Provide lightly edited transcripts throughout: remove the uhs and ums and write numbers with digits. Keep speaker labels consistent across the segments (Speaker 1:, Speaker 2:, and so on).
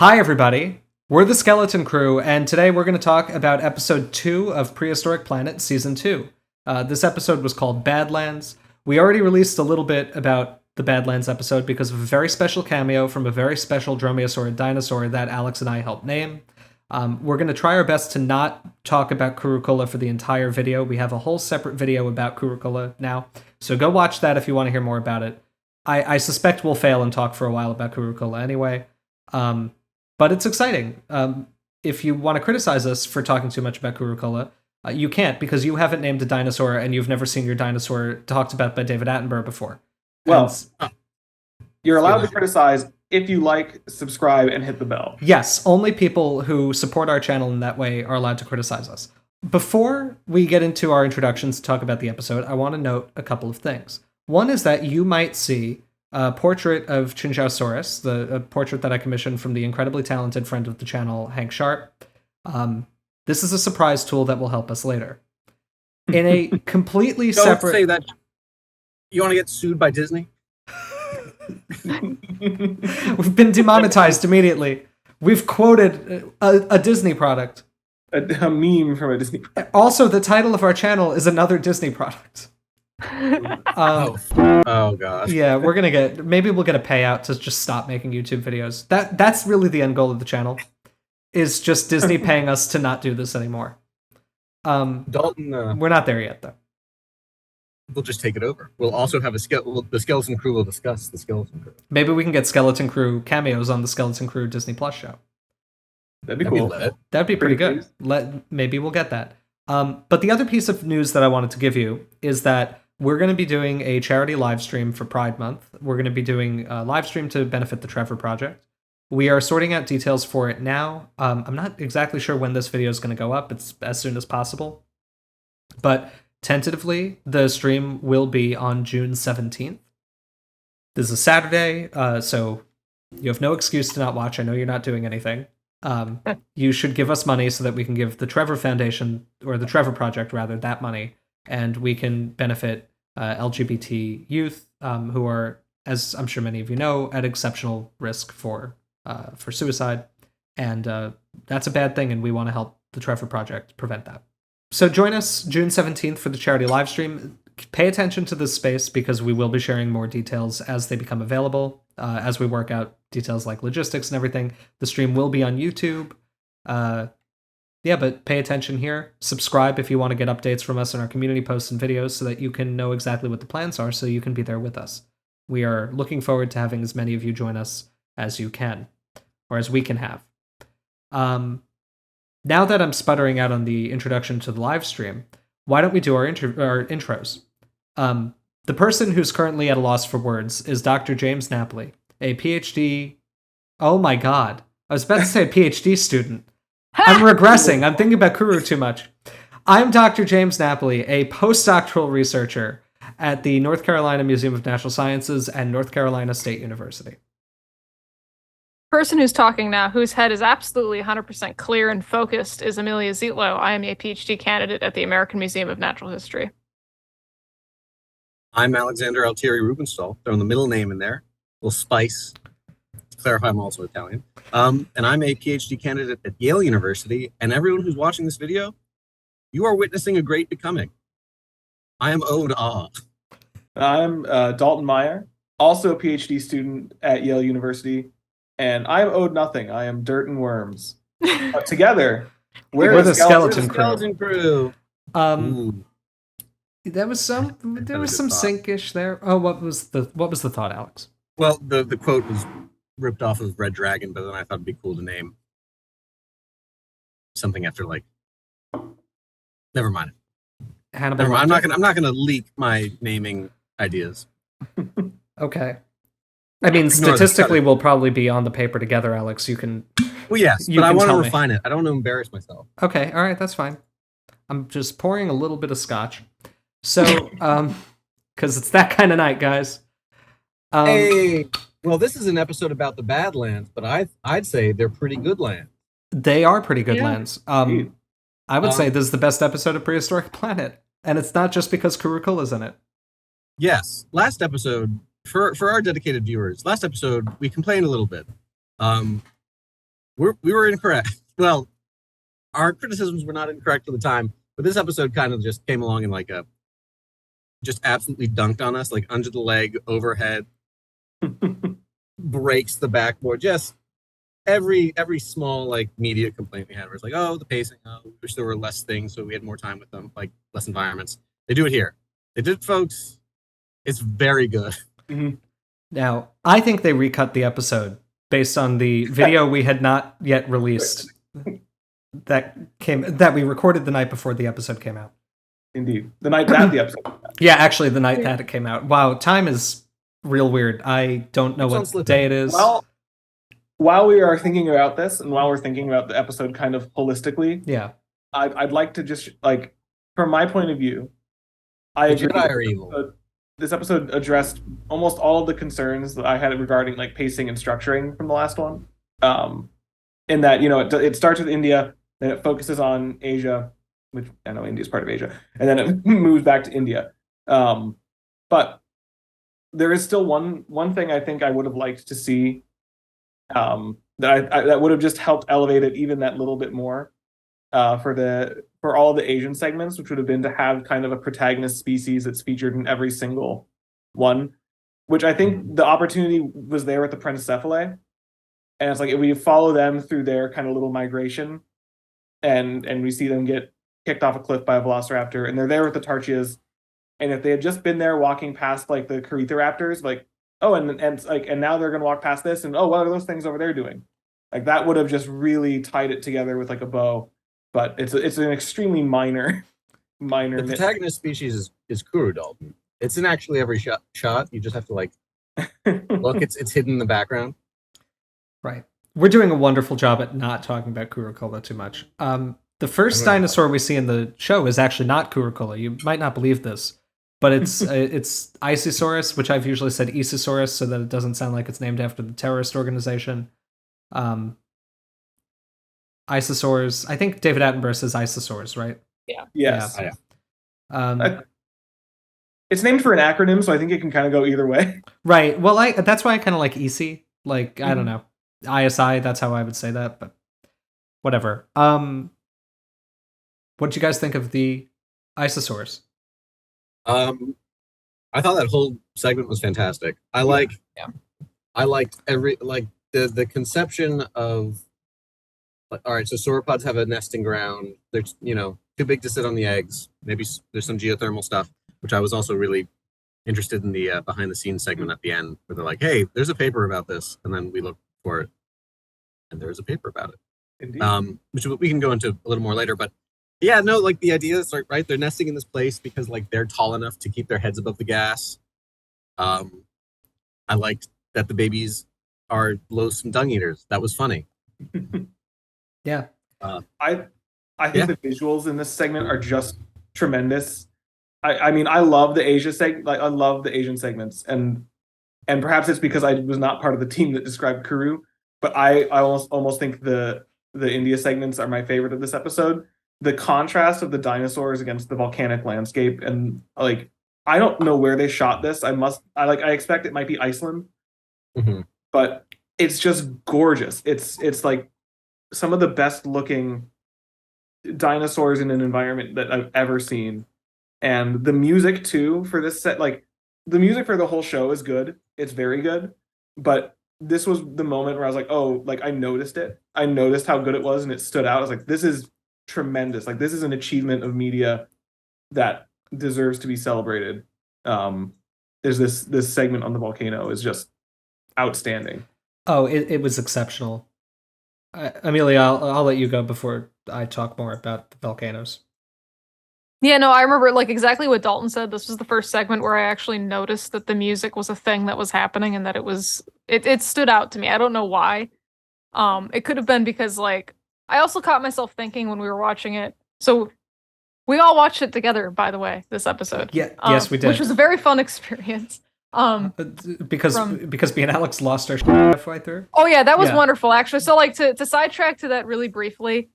Speaker 1: Hi, everybody. We're the Skeleton Crew, and today we're going to talk about episode 2 of Prehistoric Planet Season 2. This episode was called Badlands. We already released a little bit about the Badlands episode because of a very special cameo from a very special dromaeosaurid dinosaur that Alex and I helped name. We're going to try our best to not talk about Kuru for the entire video. We have a whole separate video about Kuru now, so go watch that if you want to hear more about it. I suspect we'll fail and talk for a while about Kuru anyway. But it's exciting. If you want to criticize us for talking too much about Kuru, you can't because you haven't named a dinosaur and you've never seen your dinosaur talked about by David Attenborough before.
Speaker 2: Well, you're allowed to criticize if you like, subscribe, and hit the bell.
Speaker 1: Yes, only people who support our channel in that way are allowed to criticize us. Before we get into our introductions to talk about the episode, I want to note a couple of things. One is that you might see a portrait of Chinchousaurus, the portrait that I commissioned from the incredibly talented friend of the channel, Hank Sharp. This is a surprise tool that will help us later. In a completely separate...
Speaker 3: Don't say that. You want to get sued by Disney?
Speaker 1: We've been demonetized immediately. We've quoted a Disney product.
Speaker 2: A meme from a Disney product.
Speaker 1: Also, the title of our channel is another Disney product.
Speaker 3: Oh gosh.
Speaker 1: Yeah, maybe we'll get a payout to just stop making YouTube videos. That's really the end goal of the channel, is just Disney paying us to not do this anymore.
Speaker 3: Dalton,
Speaker 1: we're not there yet though.
Speaker 3: We'll just take it over. We'll also have the Skeleton Crew will discuss the Skeleton Crew.
Speaker 1: Maybe we can get Skeleton Crew cameos on the Skeleton Crew Disney Plus show.
Speaker 2: That'd be cool.
Speaker 1: That'd be pretty good. Maybe we'll get that. But the other piece of news that I wanted to give you is that we're going to be doing a charity live stream for Pride Month. We're going to be doing a live stream to benefit the Trevor Project. We are sorting out details for it now. I'm not exactly sure when this video is going to go up. It's as soon as possible. But tentatively, the stream will be on June 17th. This is a Saturday, so you have no excuse to not watch. I know you're not doing anything. You should give us money so that we can give the Trevor Foundation, or the Trevor Project rather, that money, and we can benefit LGBT youth who are, as I'm sure many of you know, at exceptional risk for suicide, and that's a bad thing, and we want to help the Trevor Project prevent that. So join us June 17th for the charity live stream. Pay attention to this space because we will be sharing more details as they become available, as we work out details like logistics and everything. The stream will be on YouTube. But pay attention here. Subscribe if you want to get updates from us in our community posts and videos so that you can know exactly what the plans are so you can be there with us. We are looking forward to having as many of you join us as you can, or as we can have. Now that I'm sputtering out on the introduction to the live stream, why don't we do our intros? The person who's currently at a loss for words is Dr. James Napoli, a PhD... Oh my god. I was about to say a PhD student. I'm regressing. I'm thinking about Kuru too much. I'm Dr. James Napoli, a postdoctoral researcher at the North Carolina Museum of Natural Sciences and North Carolina State University.
Speaker 4: Person who's talking now, whose head is absolutely 100% clear and focused, is Amelia Zietlow. I am a PhD candidate at the American Museum of Natural History.
Speaker 3: I'm Alexander Altieri Rubenstahl. Throwing the middle name in there. A little spice. To clarify, I'm also Italian. And I'm a PhD candidate at Yale University. And everyone who's watching this video, you are witnessing a great becoming. I am owed awe.
Speaker 2: I'm Dalton Meyer, also a PhD student at Yale University. And I am owed nothing. I am dirt and worms. But together,
Speaker 1: we're the Skeleton Crew.
Speaker 3: Skeleton Crew.
Speaker 1: There was some sync-ish there. Oh, what was the thought, Alex?
Speaker 3: Well, the quote was ripped off of Red Dragon, but then I thought it'd be cool to name something after never mind.
Speaker 1: Hannibal.
Speaker 3: Never mind. I'm not gonna leak my naming ideas.
Speaker 1: Okay. I mean, statistically, we'll probably be on the paper together, Alex. You can.
Speaker 3: Well, yes, but I want to refine it. I don't want to embarrass myself.
Speaker 1: Okay, all right, that's fine. I'm just pouring a little bit of scotch. So, because it's that kind of night, guys.
Speaker 3: Hey, well, this is an episode about the Badlands, but I'd say they're pretty good lands.
Speaker 1: They are pretty good lands. I would say this is the best episode of Prehistoric Planet, and it's not just because Kuru is in it.
Speaker 3: Yes, last episode. For our dedicated viewers, last episode we complained a little bit. we were incorrect. Well, our criticisms were not incorrect at the time, but this episode kind of just came along and like just absolutely dunked on us, like under the leg, overhead, breaks the backboard. Just every small like media complaint we had was like, oh, the pacing. Oh, we wish there were less things so we had more time with them, like less environments. They do it here. They did, folks. It's very good.
Speaker 2: Mhm.
Speaker 1: Now, I think they recut the episode based on the video we had not yet released that we recorded the night before the episode came out.
Speaker 2: Indeed. The night that the episode came out.
Speaker 1: Yeah, actually, the night that it came out. Wow, time is real weird. I don't know what day it is.
Speaker 2: Well, while we are thinking about this, and while we're thinking about the episode kind of holistically,
Speaker 1: Yeah.
Speaker 2: I'd like to just, like, from my point of view, I
Speaker 3: The
Speaker 2: agree.
Speaker 3: Jedi are evil.
Speaker 2: This episode addressed almost all of the concerns that I had regarding like pacing and structuring from the last one. In that, you know, it starts with India, then it focuses on Asia, which I know India is part of Asia, and then it moves back to India. But there is still one thing I think I would have liked to see that would have just helped elevate it even that little bit more for all the Asian segments, which would have been to have kind of a protagonist species that's featured in every single one, which I think the opportunity was there with the Prenocephale. And it's like, if we follow them through their kind of little migration and we see them get kicked off a cliff by a Velociraptor, and they're there with the Tarchias. And if they had just been there walking past like the Corythoraptors, like, oh, and now they're going to walk past this, and oh, what are those things over there doing? Like, that would have just really tied it together with like a bow. But it's an extremely minor.
Speaker 3: The protagonist species is Kuru, Dalton. It's in actually every shot. You just have to like look. It's hidden in the background.
Speaker 1: Right. We're doing a wonderful job at not talking about Kurukola too much. The first dinosaur we see in the show is actually not Kurukola. You might not believe this, but it's it's Isisaurus, which I've usually said Isisaurus so that it doesn't sound like it's named after the terrorist organization. Isisaurus. I think David Attenborough says Isisaurus, right?
Speaker 4: Yeah.
Speaker 2: Yes.
Speaker 1: Yeah.
Speaker 2: It's named for an acronym, so I think it can kind of go either way.
Speaker 1: Right. Well, that's why I kind of like EC. Like, I don't know. ISI, that's how I would say that, but whatever. What'd you guys think of the Isisaurus?
Speaker 3: I thought that whole segment was fantastic. I liked every the conception of all right, so sauropods have a nesting ground. They're too big to sit on the eggs. Maybe there's some geothermal stuff, which I was also really interested in the behind the scenes segment at the end, where they're like, "Hey, there's a paper about this," and then we look for it, and there's a paper about it.
Speaker 2: Indeed.
Speaker 3: Which we can go into a little more later, but yeah, no, like the idea is right. They're nesting in this place because like they're tall enough to keep their heads above the gas. I liked that the babies are loathsome dung eaters. That was funny.
Speaker 1: Yeah.
Speaker 2: I think the visuals in this segment are just tremendous. I mean, I love the Asia I love the Asian segments, and perhaps it's because I was not part of the team that described Kuru, but I almost think the India segments are my favorite of this episode. The contrast of the dinosaurs against the volcanic landscape, and like, I don't know where they shot this. I expect it might be Iceland, but it's just gorgeous. It's like some of the best looking dinosaurs in an environment that I've ever seen. And the music too for this set, like the music for the whole show is good. It's very good. But this was the moment where I was like, oh, like I noticed it. I noticed how good it was and it stood out. I was like, this is tremendous. Like, this is an achievement of media that deserves to be celebrated. There's this segment on the volcano is just outstanding.
Speaker 1: Oh, it was exceptional. Amelia, I'll let you go before I talk more about the volcanoes.
Speaker 4: Yeah, no, I remember like exactly what Dalton said. This was the first segment where I actually noticed that the music was a thing that was happening and that it stood out to me. I don't know why. It could have been because like I also caught myself thinking when we were watching it. So we all watched it together, by the way, this episode.
Speaker 1: Yeah, yes, we did.
Speaker 4: Which was a very fun experience.
Speaker 1: Because me and Alex lost our shit halfway through.
Speaker 4: Oh yeah, that was wonderful actually. So like to sidetrack to that really briefly,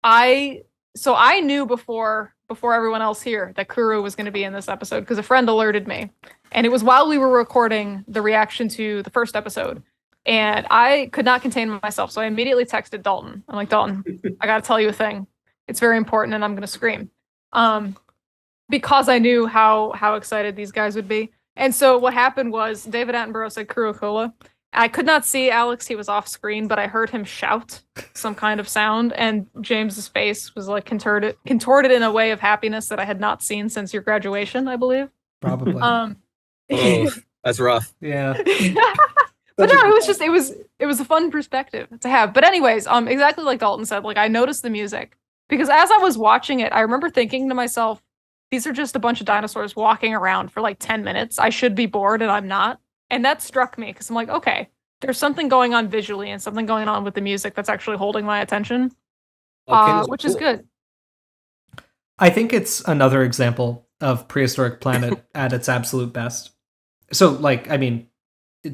Speaker 4: I knew before everyone else here that Kuru was going to be in this episode because a friend alerted me, and it was while we were recording the reaction to the first episode. And I could not contain myself, so I immediately texted Dalton. I'm like, Dalton, I gotta tell you a thing. It's very important, and I'm gonna scream. Because I knew how excited these guys would be. And so what happened was David Attenborough said Kuru kulla. I could not see Alex, he was off screen, but I heard him shout some kind of sound, and James's face was like contorted in a way of happiness that I had not seen since your graduation, I believe.
Speaker 1: Probably.
Speaker 3: Oh, that's rough.
Speaker 1: Yeah.
Speaker 4: But no, it was a fun perspective to have. But anyways, exactly like Dalton said, like I noticed the music because as I was watching it, I remember thinking to myself, these are just a bunch of dinosaurs walking around for like 10 minutes. I should be bored and I'm not. And that struck me because I'm like, okay, there's something going on visually and something going on with the music that's actually holding my attention, which is good.
Speaker 1: I think it's another example of Prehistoric Planet at its absolute best. So, like, I mean,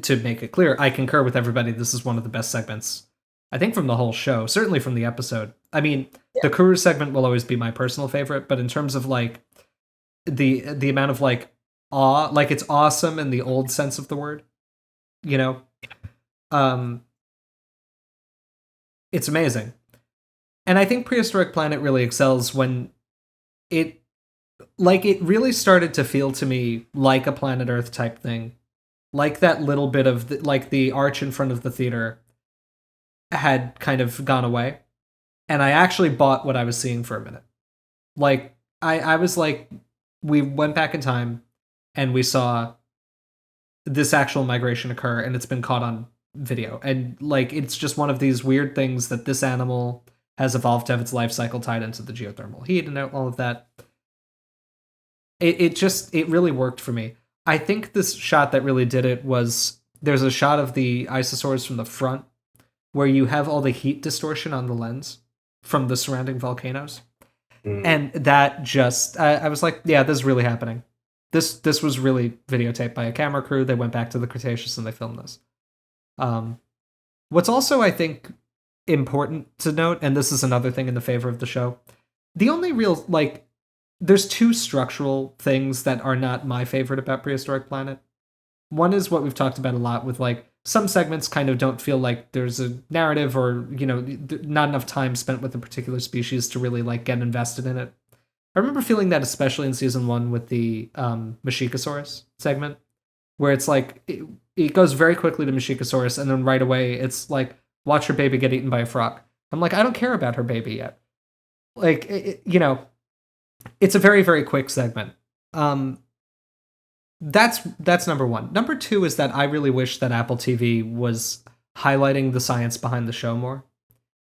Speaker 1: to make it clear, I concur with everybody. This is one of the best segments, I think, from the whole show, certainly from the episode. I mean, the Kuru segment will always be my personal favorite, but in terms of, like, the amount of, like, awe, like, it's awesome in the old sense of the word, you know? It's amazing. And I think Prehistoric Planet really excels when it really started to feel to me like a Planet Earth type thing. Like that little bit of, the arch in front of the theater had kind of gone away. And I actually bought what I was seeing for a minute. Like, I was like, we went back in time and we saw this actual migration occur, and it's been caught on video. And, like, it's just one of these weird things that this animal has evolved to have its life cycle tied into the geothermal heat and all of that. It really worked for me. I think this shot that really did it was, there's a shot of the Isisaurus from the front where you have all the heat distortion on the lens from the surrounding volcanoes. And that just, I was like, yeah, this is really happening. This was really videotaped by a camera crew. They went back to the Cretaceous and they filmed this. What's also, I think, important to note, and this is another thing in the favor of the show, the only real, like, there's two structural things that are not my favorite about Prehistoric Planet. One is what we've talked about a lot with, like, some segments kind of don't feel like there's a narrative or, you know, not enough time spent with a particular species to really, like, get invested in it. I remember feeling that especially in season 1 with the Mashikasaurus segment, where it's like, it goes very quickly to Mashikasaurus, and then right away it's like, watch her baby get eaten by a frog. I'm like, I don't care about her baby yet. Like, you know, it's a very, very quick segment. That's number one. Number two is that I really wish that Apple TV was highlighting the science behind the show more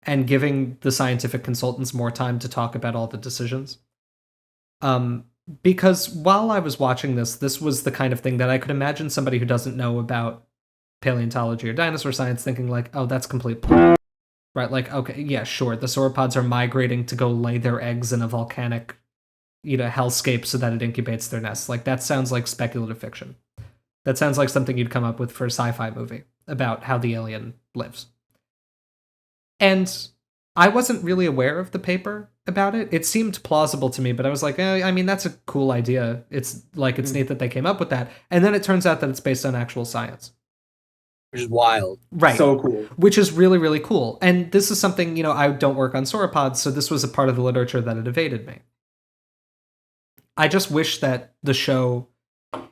Speaker 1: and giving the scientific consultants more time to talk about all the decisions. Because while I was watching this was the kind of thing that I could imagine somebody who doesn't know about paleontology or dinosaur science thinking like, oh, that's complete bull. Right? Like, okay, yeah, sure. The sauropods are migrating to go lay their eggs in a volcanic, you know, hellscape so that it incubates their nests. Like, that sounds like speculative fiction. That sounds like something you'd come up with for a sci-fi movie about how the alien lives. And I wasn't really aware of the paper about it. It seemed plausible to me, but I was like, I mean, that's a cool idea. It's like, it's neat that they came up with that. And then it turns out that it's based on actual science.
Speaker 3: Which is wild.
Speaker 1: Right.
Speaker 2: So cool.
Speaker 1: Which is really, really cool. And this is something, you know, I don't work on sauropods, so this was a part of the literature that had evaded me. I just wish that the show,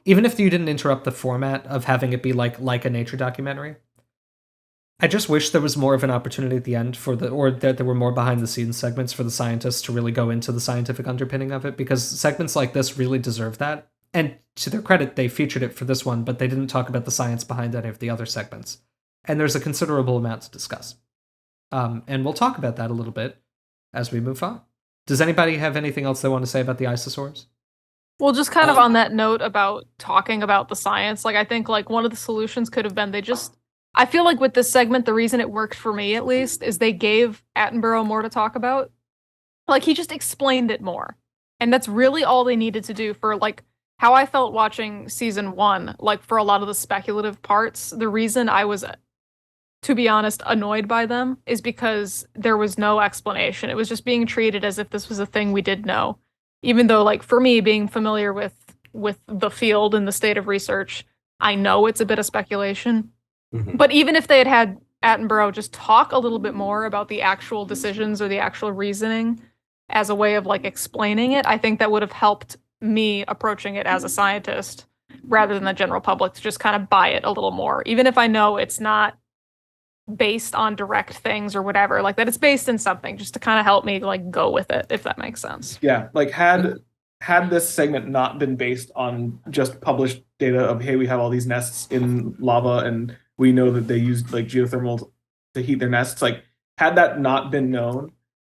Speaker 1: even if you didn't interrupt the format of having it be like a nature documentary, I just wish there was more of an opportunity at the end or that there were more behind the scenes segments for the scientists to really go into the scientific underpinning of it, because segments like this really deserve that. And to their credit, they featured it for this one, but they didn't talk about the science behind any of the other segments. And there's a considerable amount to discuss. And we'll talk about that a little bit as we move on. Does anybody have anything else they want to say about the Isisaurus?
Speaker 4: Well, just kind of on that note about talking about the science, like I think like one of the solutions could have been I feel like with this segment, the reason it worked for me at least is they gave Attenborough more to talk about. Like he just explained it more. And that's really all they needed to do for like how I felt watching season 1, like for a lot of the speculative parts. The reason I was, to be honest, annoyed by them is because there was no explanation. It was just being treated as if this was a thing we did know. Even though, like, for me, being familiar with the field and the state of research, I know it's a bit of speculation. But even if they had Attenborough just talk a little bit more about the actual decisions or the actual reasoning as a way of like explaining it, I think that would have helped me approaching it as a scientist rather than the general public to just kind of buy it a little more. Even if I know it's not based on direct things or whatever, like that it's based in something, just to kind of help me like go with it, if that makes sense.
Speaker 2: Yeah, like had this segment not been based on just published data of, hey, we have all these nests in lava and we know that they used like geothermal to heat their nests, like had that not been known,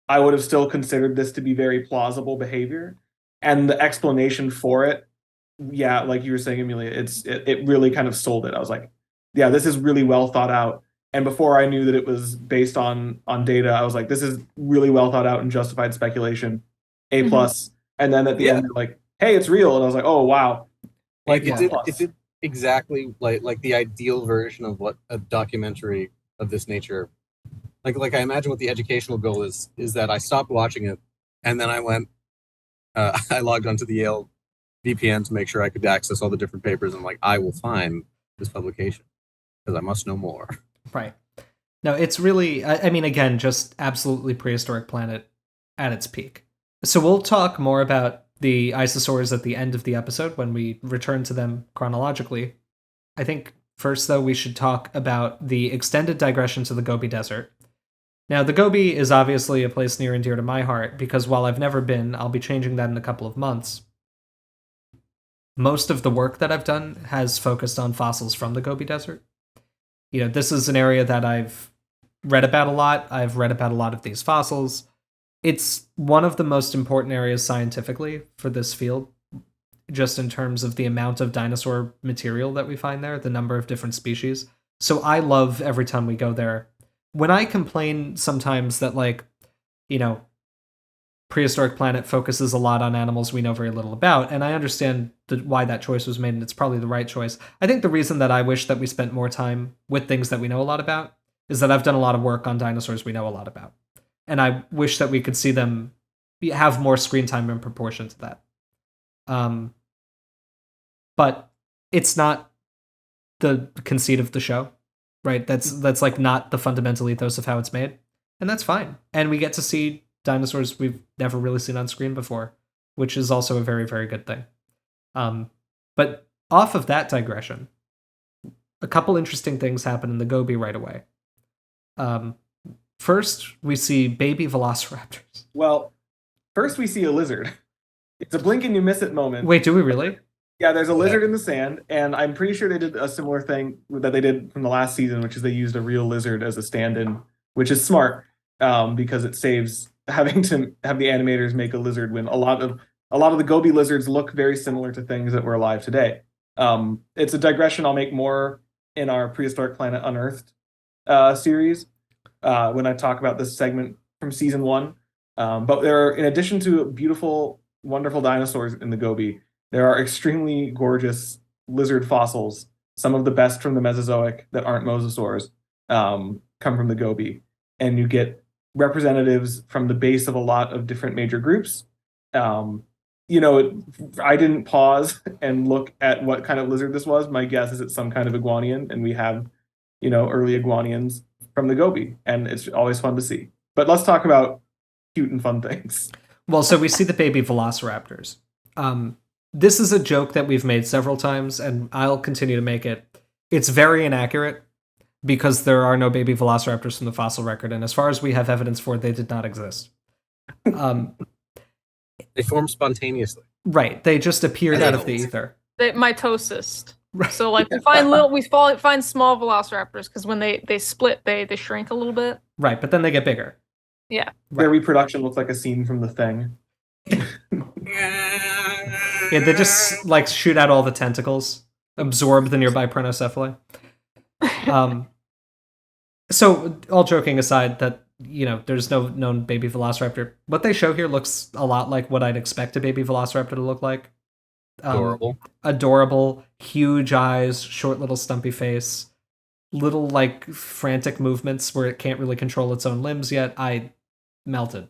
Speaker 2: I would have still considered this to be very plausible behavior. And the explanation for it, yeah, like you were saying, Amelia, it really kind of sold it. I was like, yeah, this is really well thought out. And before I knew that it was based on data, I was like, this is really well thought out and justified speculation, A+. And then at the end, they're like, hey, it's real. And I was like, oh, wow.
Speaker 3: Like, it's exactly like the ideal version of what a documentary of this nature, like I imagine what the educational goal is that I stopped watching it and then I went, I logged onto the Yale VPN to make sure I could access all the different papers. And like, I will find this publication because I must know more.
Speaker 1: Right. No, it's really, I mean, again, just absolutely Prehistoric Planet at its peak. So we'll talk more about the Isisaurs at the end of the episode when we return to them chronologically. I think first, though, we should talk about the extended digression to the Gobi Desert. Now, the Gobi is obviously a place near and dear to my heart because while I've never been, I'll be changing that in a couple of months. Most of the work that I've done has focused on fossils from the Gobi Desert. You know, this is an area that I've read about a lot. I've read about a lot of these fossils. It's one of the most important areas scientifically for this field, just in terms of the amount of dinosaur material that we find there, the number of different species. So I love every time we go there. When I complain sometimes that, like, you know, Prehistoric Planet focuses a lot on animals we know very little about, and I understand why that choice was made, and it's probably the right choice. I think the reason that I wish that we spent more time with things that we know a lot about is that I've done a lot of work on dinosaurs we know a lot about. And I wish that we could see them have more screen time in proportion to that. But it's not the conceit of the show, right? That's like not the fundamental ethos of how it's made, and that's fine. And we get to see dinosaurs we've never really seen on screen before, which is also a very, very good thing. But off of that digression, a couple interesting things happen in the Gobi right away. First, we see baby velociraptors.
Speaker 2: Well, first we see a lizard. It's a blink and you miss it moment.
Speaker 1: Wait, do we really?
Speaker 2: Yeah, there's a lizard in the sand, and I'm pretty sure they did a similar thing that they did from the last season, which is they used a real lizard as a stand-in, which is smart because it saves having to have the animators make a lizard when a lot of the Gobi lizards look very similar to things that were alive today. It's a digression I'll make more in our Prehistoric Planet Unearthed series when I talk about this segment from season 1. But there are, in addition to beautiful, wonderful dinosaurs in the Gobi, there are extremely gorgeous lizard fossils. Some of the best from the Mesozoic that aren't mosasaurs come from the Gobi. And you get representatives from the base of a lot of different major groups. You know, I didn't pause and look at what kind of lizard this was. My guess is it's some kind of iguanian, and we have, you know, early iguanians from the Gobi, and it's always fun to see. But let's talk about cute and fun things.
Speaker 1: Well, so we see the baby velociraptors. This is a joke that we've made several times, and I'll continue to make it. It's very inaccurate because there are no baby velociraptors from the fossil record, and as far as we have evidence for, they did not exist.
Speaker 3: They form spontaneously.
Speaker 1: Right, they just appeared out of the ether.
Speaker 4: Mitosis. So like we find find small velociraptors because when they split, they shrink a little bit.
Speaker 1: Right, but then they get bigger.
Speaker 4: Yeah.
Speaker 2: Their reproduction looks like a scene from The Thing.
Speaker 1: Yeah, they just like shoot out all the tentacles, absorb the nearby Prenocephale. So all joking aside, that, you know, there's no known baby velociraptor. What they show here looks a lot like what I'd expect a baby velociraptor to look like. Adorable, huge eyes, short little stumpy face, little like frantic movements where it can't really control its own limbs yet. I melted.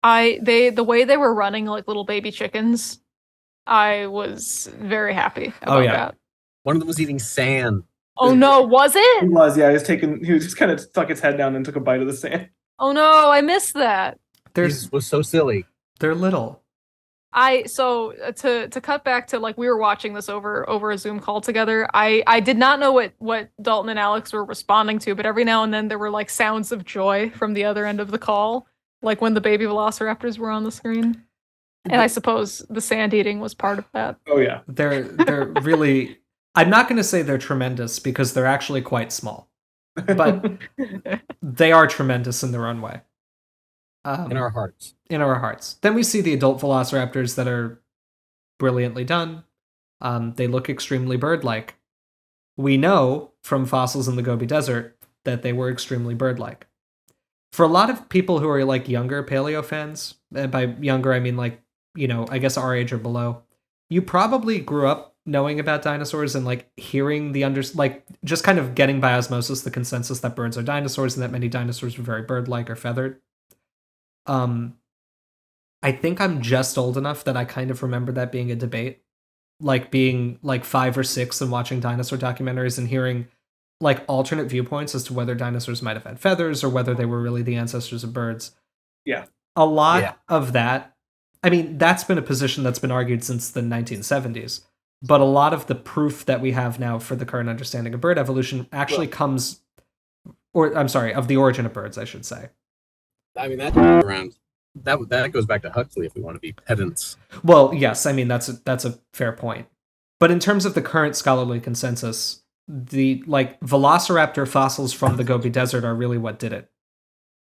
Speaker 4: The way they were running like little baby chickens, I was very happy about that.
Speaker 3: One of them was eating sand.
Speaker 4: Oh no, was
Speaker 2: He
Speaker 4: it?
Speaker 2: was, yeah. He was just kind of stuck his head down and took a bite of the sand.
Speaker 4: Oh no, I missed that.
Speaker 3: He was so silly.
Speaker 1: They're little.
Speaker 4: To cut back to like we were watching this over a Zoom call together. I did not know what Dalton and Alex were responding to, but every now and then there were like sounds of joy from the other end of the call, like when the baby velociraptors were on the screen. And I suppose the sand eating was part of that.
Speaker 2: Oh yeah.
Speaker 1: They're really, I'm not going to say they're tremendous because they're actually quite small, but they are tremendous in their own way.
Speaker 3: In our hearts.
Speaker 1: In our hearts. Then we see the adult velociraptors that are brilliantly done. They look extremely bird-like. We know from fossils in the Gobi Desert that they were extremely bird-like. For a lot of people who are like younger paleo fans, and by younger I mean like, you know, I guess our age or below, you probably grew up knowing about dinosaurs and like hearing like just kind of getting by osmosis the consensus that birds are dinosaurs and that many dinosaurs were very bird-like or feathered. I think I'm just old enough that I kind of remember that being a debate, like being like 5 or 6 and watching dinosaur documentaries and hearing like alternate viewpoints as to whether dinosaurs might have had feathers or whether they were really the ancestors of birds.
Speaker 2: Yeah.
Speaker 1: A lot of that, I mean, that's been a position that's been argued since the 1970s, but a lot of the proof that we have now for the current understanding of bird evolution actually comes, or I'm sorry, of the origin of birds, I should say.
Speaker 3: I mean, that's around. That goes back to Huxley if we want to be pedants.
Speaker 1: Well, yes, I mean that's a fair point. But in terms of the current scholarly consensus, the like Velociraptor fossils from the Gobi Desert are really what did it.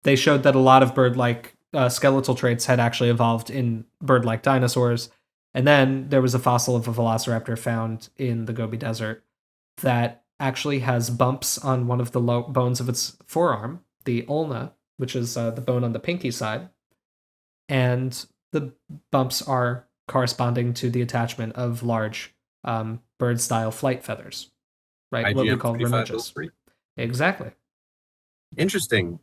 Speaker 1: They showed that a lot of bird-like skeletal traits had actually evolved in bird-like dinosaurs, and then there was a fossil of a Velociraptor found in the Gobi Desert that actually has bumps on one of the bones of its forearm, the ulna, which is the bone on the pinky side. And the bumps are corresponding to the attachment of large bird-style flight feathers, right? What we call remiges. Exactly.
Speaker 3: Interesting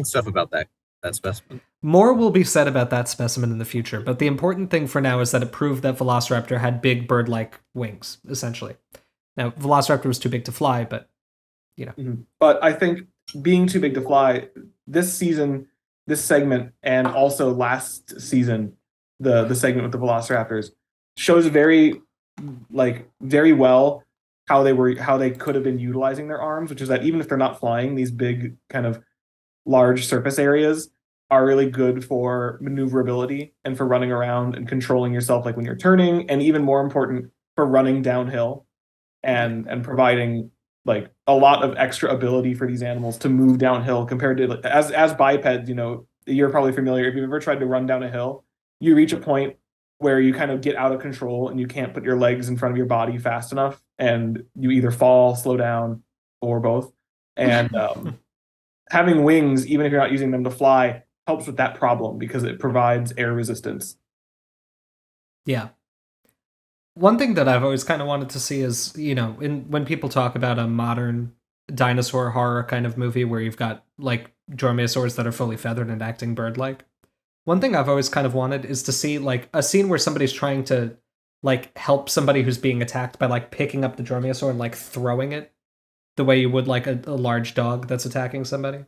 Speaker 3: stuff about that specimen.
Speaker 1: More will be said about that specimen in the future, but the important thing for now is that it proved that Velociraptor had big bird-like wings, essentially. Now, Velociraptor was too big to fly, but, you know.
Speaker 2: Mm-hmm. But I think being too big to fly, this season, this segment, and also last season, the segment with the Velociraptors, shows very well how they could have been utilizing their arms, which is that even if they're not flying, these big kind of large surface areas are really good for maneuverability and for running around and controlling yourself, like when you're turning, and even more important, for running downhill and providing like a lot of extra ability for these animals to move downhill compared to as bipeds. You know, you're probably familiar if you've ever tried to run down a hill, you reach a point where you kind of get out of control and you can't put your legs in front of your body fast enough, and you either fall, slow down, or both. And having wings, even if you're not using them to fly, helps with that problem because it provides air resistance.
Speaker 1: Yeah. One thing that I've always kind of wanted to see is, you know, when people talk about a modern dinosaur horror kind of movie where you've got like dromaeosaurs that are fully feathered and acting bird-like, one thing I've always kind of wanted is to see like a scene where somebody's trying to like help somebody who's being attacked by like picking up the dromaeosaur and like throwing it the way you would like a large dog that's attacking somebody.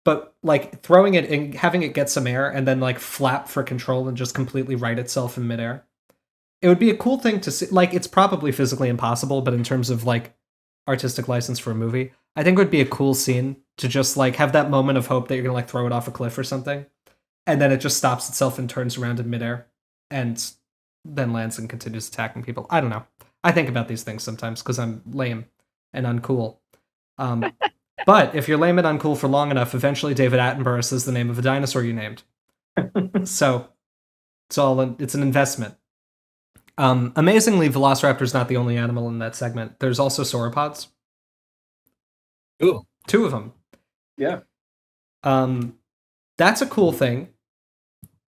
Speaker 1: But like throwing it and having it get some air and then like flap for control and just completely right itself in midair. It would be a cool thing to see. Like, it's probably physically impossible, but in terms of like artistic license for a movie, I think it would be a cool scene to just like have that moment of hope that you're gonna like throw it off a cliff or something, and then it just stops itself and turns around in midair and then lands and continues attacking people. I don't know. I think about these things sometimes because I'm lame and uncool. But if you're lame and uncool for long enough, eventually David Attenborough says the name of a dinosaur you named. So it's an investment. Amazingly, Velociraptor's not the only animal in that segment. There's also sauropods.
Speaker 3: Cool.
Speaker 1: 2 of them.
Speaker 2: Yeah.
Speaker 1: That's a cool thing.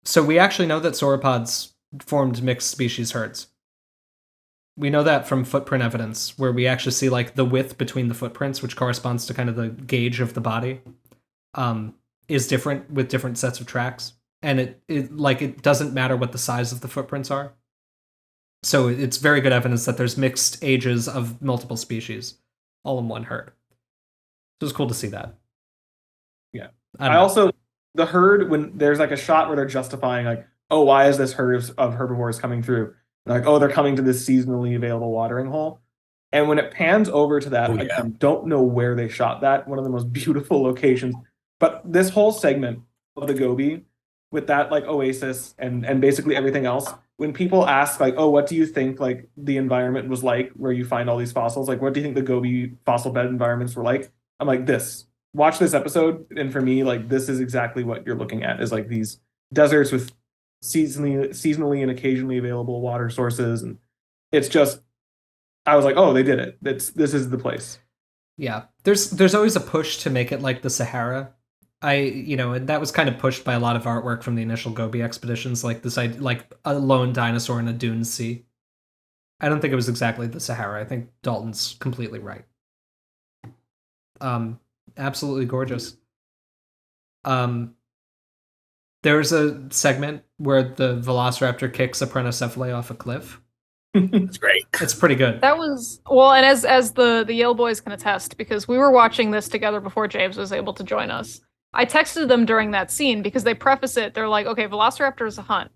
Speaker 1: So we actually know that sauropods formed mixed species herds. We know that from footprint evidence, where we actually see like the width between the footprints, which corresponds to kind of the gauge of the body, is different with different sets of tracks. And it doesn't matter what the size of the footprints are. So it's very good evidence that there's mixed ages of multiple species all in one herd. So it's cool to see that.
Speaker 2: Yeah.
Speaker 1: I
Speaker 2: also, the herd, when there's like a shot where they're justifying like, oh, why is this herd of herbivores coming through? And like, oh, they're coming to this seasonally available watering hole. And when it pans over to that, I don't know where they shot that. One of the most beautiful locations. But this whole segment of the Gobi with that like oasis and basically everything else, when people ask like, oh, what do you think like the environment was like where you find all these fossils? Like, what do you think the Gobi fossil bed environments were like? I'm like, this. Watch this episode. And for me, like, this is exactly what you're looking at, is like these deserts with seasonally and occasionally available water sources. And it's just, I was like, oh, they did it. This is the place.
Speaker 1: Yeah. There's always a push to make it like the Sahara. And that was kind of pushed by a lot of artwork from the initial Gobi expeditions, like this, like a lone dinosaur in a dune sea. I don't think it was exactly the Sahara. I think Dalton's completely right. Absolutely gorgeous. There's a segment where the Velociraptor kicks a Prenocephale off a cliff.
Speaker 3: It's great.
Speaker 1: It's pretty good.
Speaker 4: That was and as the Yale boys can attest, because we were watching this together before James was able to join us. I texted them during that scene because they preface it. They're like, okay, Velociraptor is a hunt.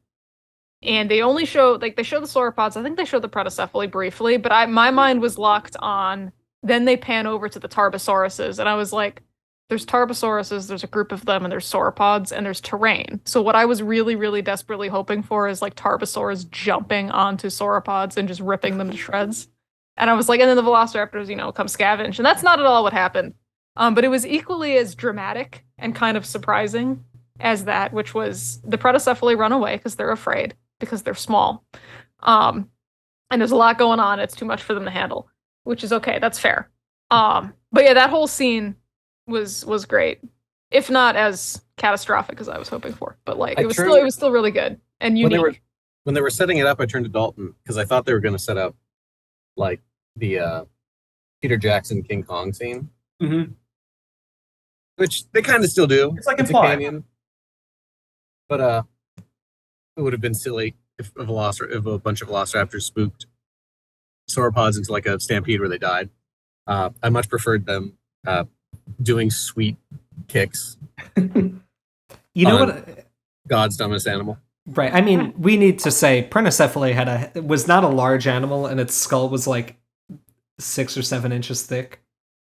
Speaker 4: And they only show, like, they show the sauropods. I think they show the Prenocephale briefly, but my mind was locked on, then they pan over to the Tarbosauruses. And I was like, there's Tarbosauruses, there's a group of them, and there's sauropods, and there's terrain. So what I was really, really desperately hoping for is, like, Tarbosaurus jumping onto sauropods and just ripping them to shreds. And I was like, and then the Velociraptors, come scavenge. And that's not at all what happened. But it was equally as dramatic and kind of surprising as that, which was the Prenocephale run away because they're afraid, because they're small. And there's a lot going on. It's too much for them to handle, which is okay. That's fair. But yeah, that whole scene was great, if not as catastrophic as I was hoping for. But like, it was still really good and unique.
Speaker 3: When they were setting it up, I turned to Dalton because I thought they were going to set up like the Peter Jackson King Kong scene.
Speaker 2: Mm-hmm.
Speaker 3: Which they kind of still do.
Speaker 2: It's like a canyon.
Speaker 3: But it would have been silly if a bunch of Velociraptors spooked sauropods into like a stampede where they died. I much preferred them doing sweet kicks.
Speaker 1: You know what?
Speaker 3: God's dumbest animal.
Speaker 1: Right. I mean, we need to say Prenocephale was not a large animal, and its skull was like 6 or 7 inches thick.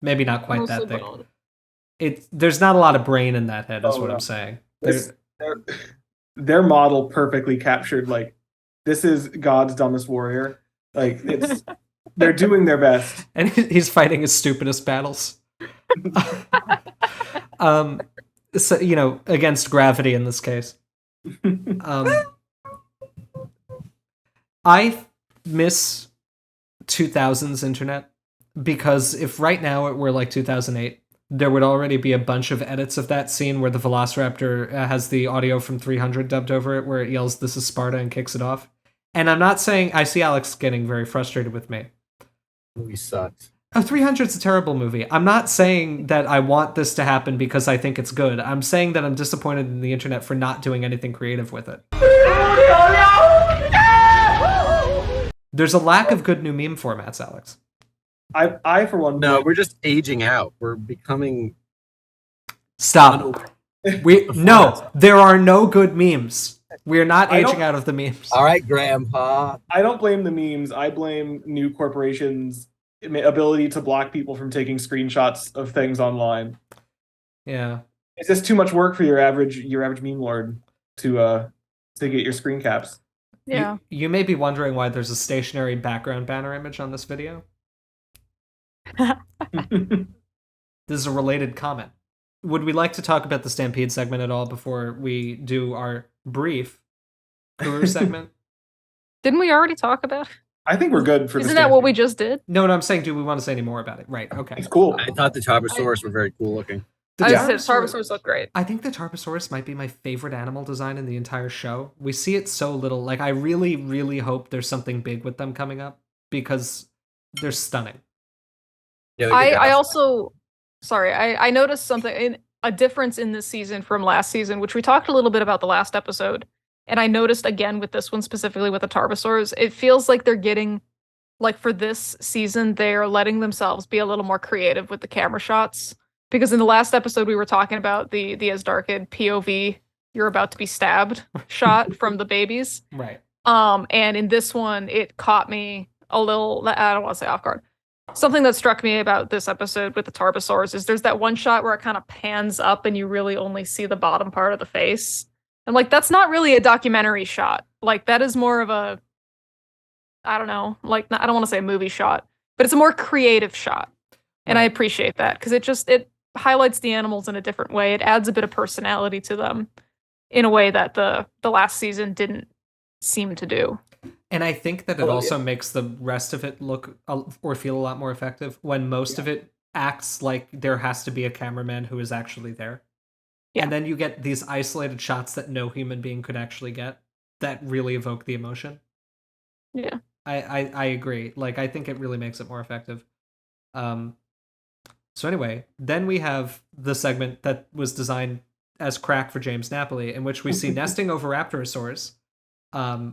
Speaker 1: Maybe not quite that thick. There's not a lot of brain in that head, is what I'm saying.
Speaker 2: Their model perfectly captured, like, this is God's dumbest warrior. Like, they're doing their best.
Speaker 1: And he's fighting his stupidest battles. So, against gravity in this case. I miss 2000s internet, because if right now it were like 2008, there would already be a bunch of edits of that scene where the Velociraptor has the audio from 300 dubbed over it, where it yells, "This is Sparta," and kicks it off. And I'm not saying, I see Alex getting very frustrated with me.
Speaker 3: Movie sucks.
Speaker 1: Oh, 300's a terrible movie. I'm not saying that I want this to happen because I think it's good. I'm saying that I'm disappointed in the internet for not doing anything creative with it. There's a lack of good new meme formats, Alex.
Speaker 2: I for one...
Speaker 3: No, we're just aging out. We're becoming...
Speaker 1: Stop. No, there are no good memes. We're not aging out of the memes.
Speaker 3: All right, Grandpa.
Speaker 2: I don't blame the memes. I blame new corporations' ability to block people from taking screenshots of things online.
Speaker 1: Yeah.
Speaker 2: It's just too much work for your average meme lord to get your screen caps.
Speaker 4: Yeah.
Speaker 1: You may be wondering why there's a stationary background banner image on this video. This is a related comment. Would we like to talk about the Stampede segment at all before we do our brief Kuru segment?
Speaker 4: Didn't we already talk about it?
Speaker 2: I think we're good for
Speaker 4: Isn't that what we just did?
Speaker 1: No, I'm saying, do we want to say any more about it? Right, okay.
Speaker 2: It's cool.
Speaker 3: I thought the Tarbosaurus were very cool looking.
Speaker 1: The
Speaker 4: Tarbosaurus look great.
Speaker 1: I think the Tarbosaurus might be my favorite animal design in the entire show. We see it so little. Like, I really, really hope there's something big with them coming up, because they're stunning.
Speaker 3: Yeah,
Speaker 4: I also... Sorry, I noticed a difference in this season from last season, which we talked a little bit about the last episode. And I noticed again with this one specifically with the Tarbosaurs, it feels like they're getting, like for this season, they're letting themselves be a little more creative with the camera shots. Because in the last episode we were talking about the Asdarkid POV, you're about to be stabbed shot from the babies.
Speaker 1: Right.
Speaker 4: And in this one, it caught me a little, I don't want to say off guard. Something that struck me about this episode with the Tarbosaurs is there's that one shot where it kind of pans up and you really only see the bottom part of the face. And like, that's not really a documentary shot. Like, that is more of a, I don't know, like, I don't want to say a movie shot, but it's a more creative shot. And I appreciate that because it highlights the animals in a different way. It adds a bit of personality to them in a way that the last season didn't seem to do.
Speaker 1: And I think that it also makes the rest of it look or feel a lot more effective when most of it acts like there has to be a cameraman who is actually there. Yeah. And then you get these isolated shots that no human being could actually get that really evoke the emotion.
Speaker 4: Yeah.
Speaker 1: I agree. Like, I think it really makes it more effective. So anyway, then we have the segment that was designed as crack for James Napoli, in which we see nesting oviraptorosaurs,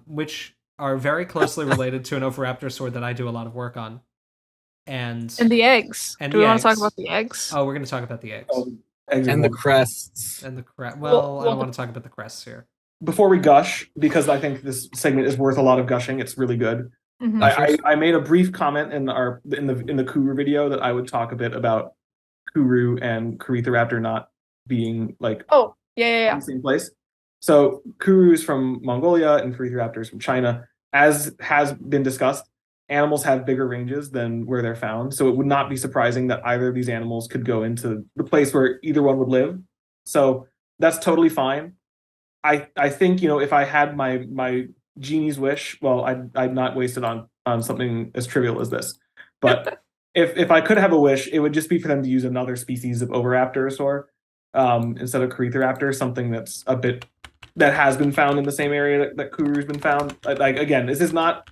Speaker 1: which are very closely related to an oviraptorosaur that I do a lot of work on. And
Speaker 4: the eggs. Do we want to talk about the eggs?
Speaker 1: Oh, we're going to talk about the eggs.
Speaker 3: And the crests.
Speaker 1: And the crest. Well, I don't want to talk about the crests here.
Speaker 2: Before we gush, because I think this segment is worth a lot of gushing, it's really good. Mm-hmm. I made a brief comment in the Kuru video that I would talk a bit about Kuru and Corythoraptor not being like
Speaker 4: in
Speaker 2: the same place. So Kuru is from Mongolia and Corythoraptor is from China. As has been discussed, animals have bigger ranges than where they're found. So it would not be surprising that either of these animals could go into the place where either one would live. So that's totally fine. I think, if I had my genie's wish, well, I'd not waste it on something as trivial as this. But if I could have a wish, it would just be for them to use another species of oviraptorosaur instead of Corythoraptor, something that has been found in the same area that Kuru's been found. Like, again, this is not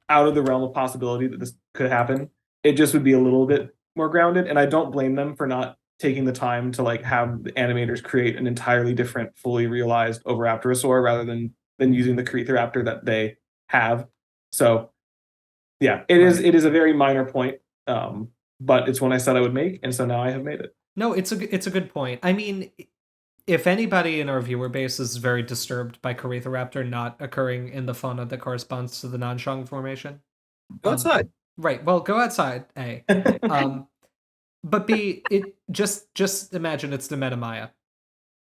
Speaker 2: out of the realm of possibility that this could happen. It just would be a little bit more grounded, and I don't blame them for not taking the time to like have the animators create an entirely different, fully realized oviraptorosaur rather than using the Corythoraptor that they have. So yeah, it is a very minor point, but it's one I said I would make, and so now I have made it.
Speaker 1: No, it's a good point. I mean, if anybody in our viewer base is very disturbed by Corythoraptor not occurring in the fauna that corresponds to the Nanshang formation,
Speaker 3: go outside.
Speaker 1: Right. Well, go outside. A. But B. It just imagine it's Nemetomyia.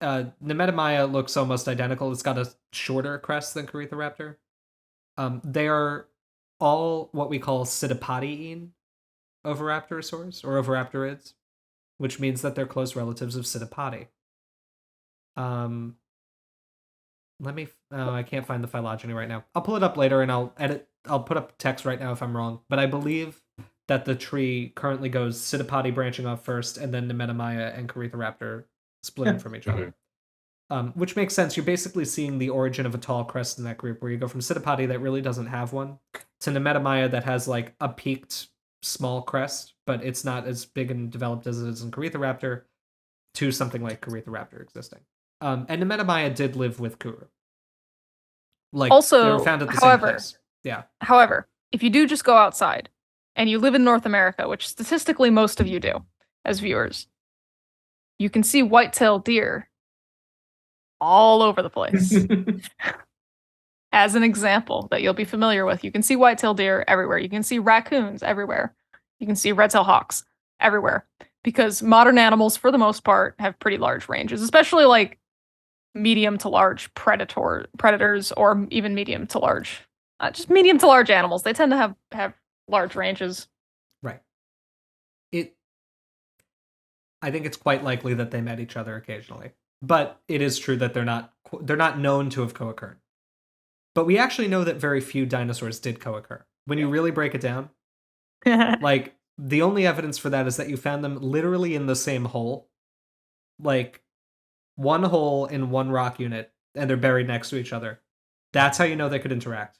Speaker 1: Nemetomyia looks almost identical. It's got a shorter crest than Corythoraptor. They are all what we call psittapodiine oviraptorosaurs or oviraptorids, which means that they're close relatives of psittapodi. I can't find the phylogeny right now. I'll pull it up later and I'll put up text right now if I'm wrong, but I believe that the tree currently goes psittapodi branching off first and then Nemetomyia and Corythoraptor splitting from each other. Which makes sense. You're basically seeing the origin of a tall crest in that group where you go from psittapodi that really doesn't have one to Nemetomyia that has like a peaked small crest, but it's not as big and developed as it is in Corythoraptor, to something like Corythoraptor existing. And Nemetomyia did live with Kuru. Like,
Speaker 4: also,
Speaker 1: they were found at the same place. Yeah.
Speaker 4: However, if you do just go outside and you live in North America, which statistically most of you do as viewers, you can see white-tailed deer all over the place. As an example that you'll be familiar with, you can see white-tailed deer everywhere. You can see raccoons everywhere. You can see red-tailed hawks everywhere. Because modern animals, for the most part, have pretty large ranges, especially like medium to large predators, or even medium to large animals. They tend to have large ranges.
Speaker 1: Right. I think it's quite likely that they met each other occasionally, but it is true that they're not known to have co-occurred. But we actually know that very few dinosaurs did co-occur. When you really break it down, like, the only evidence for that is that you found them literally in the same hole. Like, one hole in one rock unit, and they're buried next to each other. That's how you know they could interact.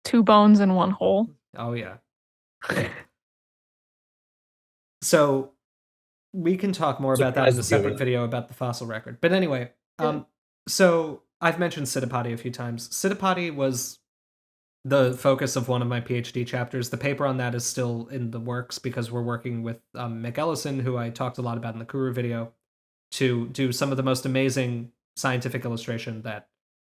Speaker 4: 2 bones in one hole.
Speaker 1: Oh, yeah. So, we can talk more about that in a separate video about the fossil record. But anyway, so I've mentioned Pseudopody a few times. Pseudopody was the focus of one of my PhD chapters. The paper on that is still in the works because we're working with Mick Ellison, who I talked a lot about in the Kuru video, to do some of the most amazing scientific illustration that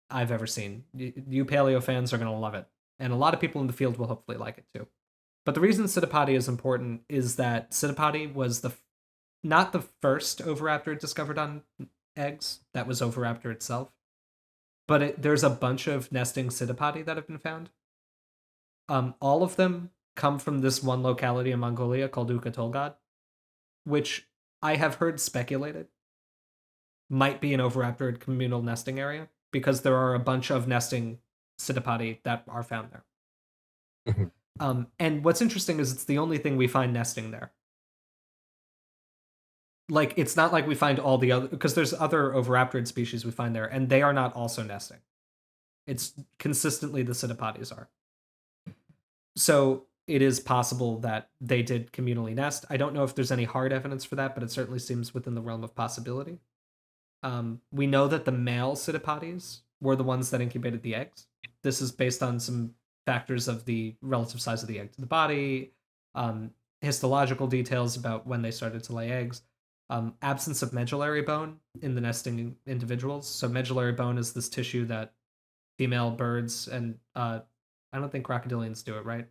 Speaker 1: I've ever seen. You paleo fans are going to love it. And a lot of people in the field will hopefully like it too. But the reason Pseudopody is important is that Pseudopody was not the first oviraptor discovered on eggs. That was Oviraptor itself. But there's a bunch of nesting Pseudopody that have been found. All of them come from this one locality in Mongolia called Ukatolgad, which I have heard speculated might be an oviraptor communal nesting area because there are a bunch of nesting Pseudopody that are found there.
Speaker 3: Mm-hmm.
Speaker 1: And what's interesting is it's the only thing we find nesting there. Like, it's not like we find all the other, because there's other oviraptorid species we find there, and they are not also nesting. It's consistently the Pseudopodies are. So it is possible that they did communally nest. I don't know if there's any hard evidence for that, but it certainly seems within the realm of possibility. We know that the male Pseudopodies were the ones that incubated the eggs. This is based on some factors of the relative size of the egg to the body, histological details about when they started to lay eggs, absence of medullary bone in the nesting individuals. So medullary bone is this tissue that female birds and I don't think crocodilians do it, right?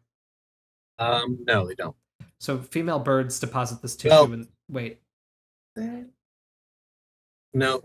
Speaker 3: No, they don't.
Speaker 1: So female birds deposit this tissue
Speaker 3: Well,
Speaker 1: and wait.
Speaker 3: No.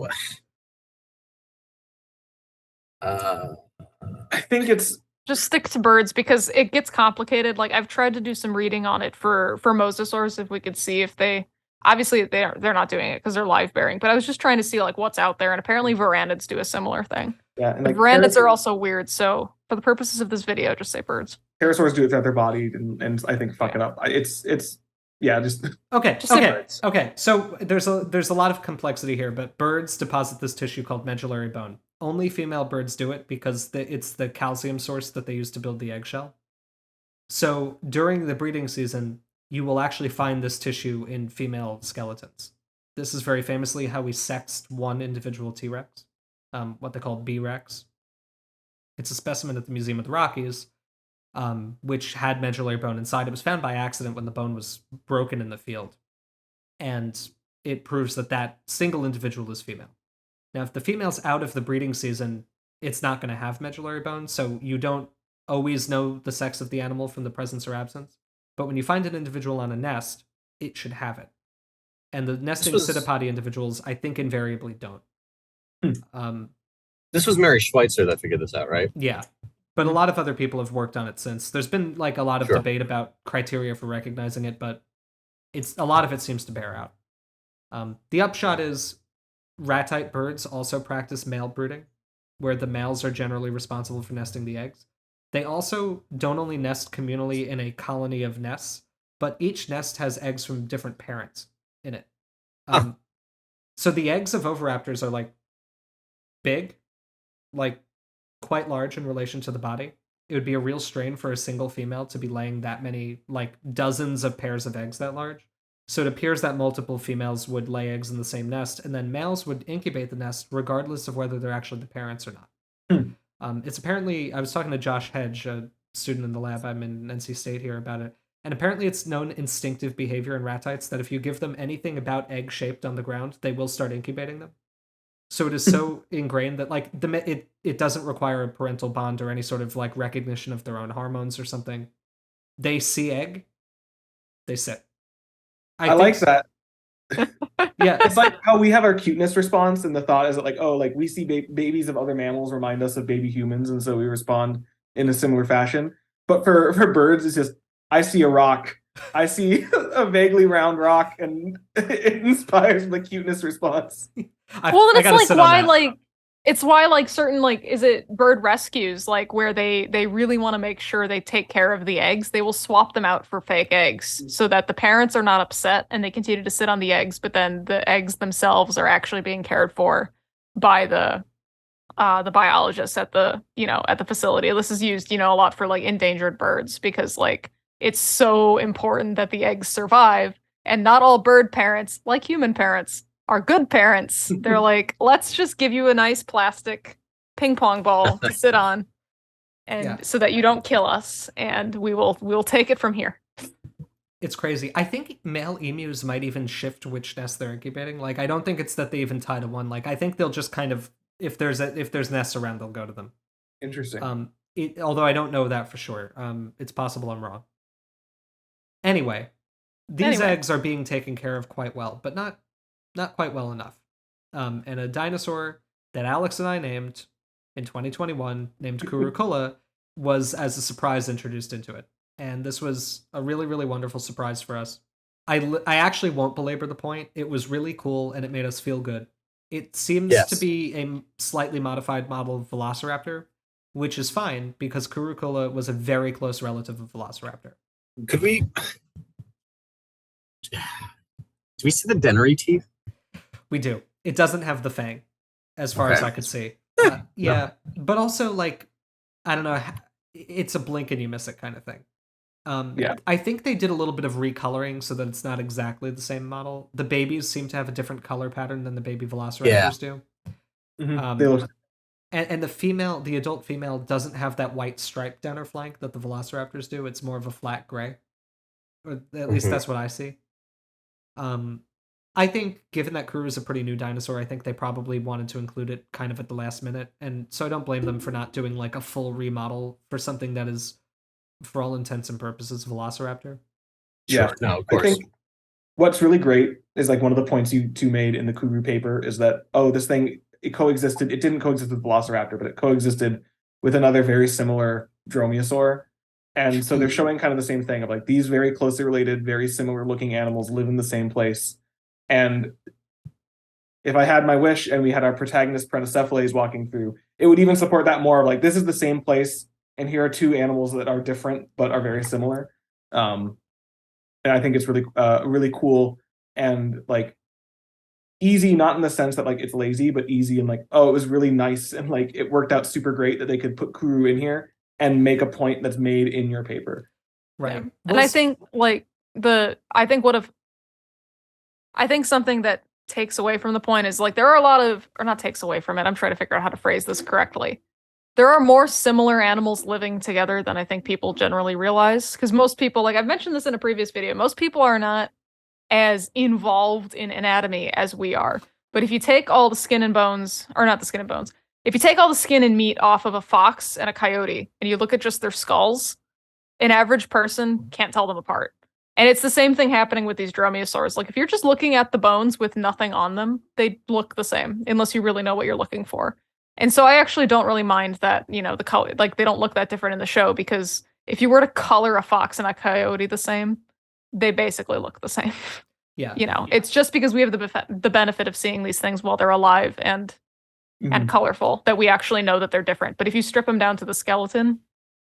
Speaker 2: I think it's
Speaker 4: Just stick to birds because it gets complicated. Like I've tried to do some reading on it for mosasaurs if we could see if they obviously they're not doing it because they're live bearing, but I was just trying to see like what's out there, and apparently varanids do a similar thing.
Speaker 2: yeah, and
Speaker 4: But
Speaker 2: like
Speaker 4: varanids are also weird, so for the purposes of this video, just say birds.
Speaker 2: pterosaurs do it throughout their body, and I think fuck it up. It's yeah, just
Speaker 1: Okay,
Speaker 4: Just say
Speaker 1: okay,
Speaker 4: birds.
Speaker 1: okay. So there's a lot of complexity here, but birds deposit this tissue called medullary bone. Only female birds do it because it's the calcium source that they use to build the eggshell. So during the breeding season, you will actually find this tissue in female skeletons. This is very famously how we sexed one individual T-Rex, what they call B-Rex. It's a specimen at the Museum of the Rockies, which had medullary bone inside. It was found by accident when the bone was broken in the field. And it proves that that single individual is female. Now, if the female's out of the breeding season, it's not going to have medullary bone, so you don't always know the sex of the animal from the presence or absence. But when you find an individual on a nest, it should have it. And the nesting Pseudopody individuals, I think, invariably don't.
Speaker 3: This was Mary Schweitzer that figured this out, right?
Speaker 1: Yeah. But a lot of other people have worked on it since. There's been like a lot of debate about criteria for recognizing it, but a lot of it seems to bear out. The upshot is ratite birds also practice male brooding, where the males are generally responsible for nesting the eggs. They also don't only nest communally in a colony of nests, but each nest has eggs from different parents in it. So the eggs of oviraptors are like big, like quite large in relation to the body. It would be a real strain for a single female to be laying that many, like dozens of pairs of eggs that large. So it appears that multiple females would lay eggs in the same nest, and then males would incubate the nest regardless of whether they're actually the parents or not. It's apparently, I was talking to Josh Hedge, a student in the lab, I'm in NC State here, about it, and apparently it's known instinctive behavior in ratites that if you give them anything about egg shaped on the ground, they will start incubating them. So it is so ingrained that like it doesn't require a parental bond or any sort of like recognition of their own hormones or something. They see egg, they sit.
Speaker 2: I like that.
Speaker 1: Yeah,
Speaker 2: it's like how we have our cuteness response, and the thought is that like, oh, like we see babies of other mammals remind us of baby humans, and so we respond in a similar fashion. But for birds, it's just I see a rock, I see a vaguely round rock, and it inspires the cuteness response.
Speaker 4: Well, then it's like why like it's why like certain like is it bird rescues like where they really want to make sure they take care of the eggs, they will swap them out for fake eggs so that the parents are not upset and they continue to sit on the eggs, but then the eggs themselves are actually being cared for by the biologists at the at the facility. This is used a lot for like endangered birds because like it's so important that the eggs survive, and not all bird parents like human parents are good parents. They're like, let's just give you a nice plastic ping pong ball to sit on, and so that you don't kill us, and we'll take it from here.
Speaker 1: It's crazy. I think male emus might even shift which nest they're incubating. Like, I don't think it's that they even tie to one. Like, I think they'll just kind of, if there's nests around, they'll go to them.
Speaker 2: Interesting.
Speaker 1: Although I don't know that for sure. It's possible I'm wrong. Anyway, these eggs are being taken care of quite well, but not quite well enough. And a dinosaur that Alex and I named in 2021, named Kuru was as a surprise introduced into it. And this was a really, really wonderful surprise for us. I actually won't belabor the point. It was really cool, and it made us feel good. It seems to be a slightly modified model of Velociraptor, which is fine, because Kuru was a very close relative of Velociraptor.
Speaker 3: Could we... Do we see the denary teeth?
Speaker 1: We do. It doesn't have the fang, as far as I could see. Yeah, but also, like, I don't know, it's a blink and you miss it kind of thing. I think they did a little bit of recoloring so that it's not exactly the same model. The babies seem to have a different color pattern than the baby Velociraptors do.
Speaker 2: Mm-hmm.
Speaker 1: And the adult female doesn't have that white stripe down her flank that the Velociraptors do. It's more of a flat gray. Or at least that's what I see. I think, given that Kuru is a pretty new dinosaur, I think they probably wanted to include it kind of at the last minute. And so I don't blame them for not doing like a full remodel for something that is, for all intents and purposes, Velociraptor.
Speaker 2: Yeah,
Speaker 3: sure. No, of course.
Speaker 2: I think what's really great is like one of the points you two made in the Kuru paper is that, this thing, it didn't coexist with Velociraptor, but it coexisted with another very similar dromaeosaur. And so they're showing kind of the same thing of like these very closely related, very similar looking animals live in the same place. And if I had my wish and we had our protagonist Prenocephales walking through, it would even support that more of like, this is the same place, and here are two animals that are different but are very similar. And I think it's really really cool and like easy, not in the sense that like it's lazy, but easy and like, it was really nice and like it worked out super great that they could put Kuru in here and make a point that's made in your paper.
Speaker 1: Right.
Speaker 4: Yeah. And I think like I think something that takes away from the point is like there are a lot of, or not takes away from it, I'm trying to figure out how to phrase this correctly. There are more similar animals living together than I think people generally realize. Because most people, like I've mentioned this in a previous video, most people are not as involved in anatomy as we are. But if you take all the skin and bones, or not the skin and bones, if you take all the skin and meat off of a fox and a coyote, and you look at just their skulls, an average person can't tell them apart. And it's the same thing happening with these dromaeosaurs. Like if you're just looking at the bones with nothing on them, they look the same, unless you really know what you're looking for. And so I actually don't really mind that, the color, like they don't look that different in the show, because if you were to color a fox and a coyote the same, they basically look the same.
Speaker 1: Yeah.
Speaker 4: It's just because we have the benefit of seeing these things while they're alive and colorful that we actually know that they're different. But if you strip them down to the skeleton,